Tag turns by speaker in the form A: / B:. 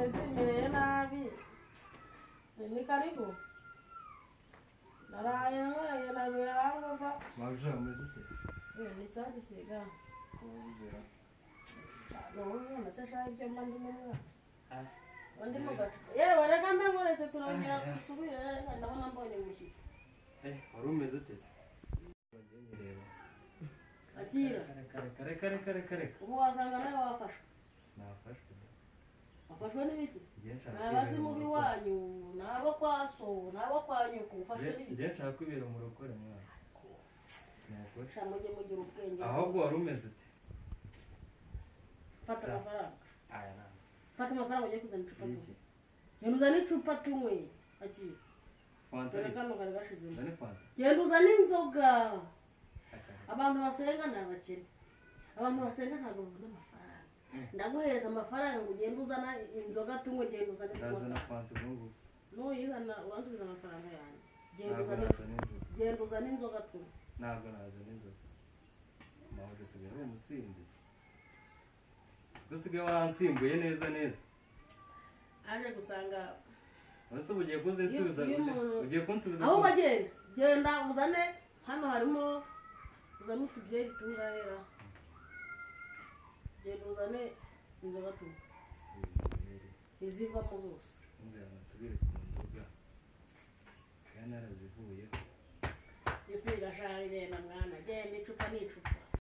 A: zimereye nabi ni karibu naraye naraye nawe yarangova
B: Mabuja umeze ute?
A: ni sadi siga
B: Uzira.
A: no nasasha ibyo mandi mwana wandi mugacupa yewe reka mbengoretse turongera kusubira ndabona mbonye umushyitsi
B: Wari umeze ute? Bageni reba.
A: akira
B: Kare.
A: ubu wasanga nawe wafashwe
B: Nafashwe.
A: wafashwe n'ibiki
B: Ngiye nshaka.
A: nabazi mubi wanyu nabo kwaso nabo kwanyuko ufashwe n'ibiki
B: Ngiye nshaka kubera umurokore mwana. Nafashwe.
A: shamuje mugira ubwenge
B: Ahubwo wari umeze ute?
A: fata amafaranga
B: Aya na.
A: fata amafaranga ugiye kuzana icupa
B: Iki.
A: genda uzane icupa tunywe akira
B: Fanta.
A: dore kano kari gashizemo
B: Ndani fanta.
A: genda uzane inzoga abantu basenga ni abakene abantu basenga ntabwo babona amafaranga ndaguhereza amafaranga ngo ugende uzana inzoga tunywe genda uzane
B: Ndazana fanta ubungu.
A: nuyizana wansubiza amafaranga yanjye genda uzane inzoga tunywe
B: Ntabwo nazana inzoga. Mahoro usigaye ari umusinzi. Usigaye waransimbuye neza.
A: aje gusanga
B: Ese ugiye kunsubiza ugiye kunsubiza
A: aho genda uzane hano harimo uzane utubyeri tungahera genda uzane inzoga tunywe izivamo zose
B: nsubire ku nzoga kandi narazivuye
A: isi gashaka genda mwana genda icupa n'icupa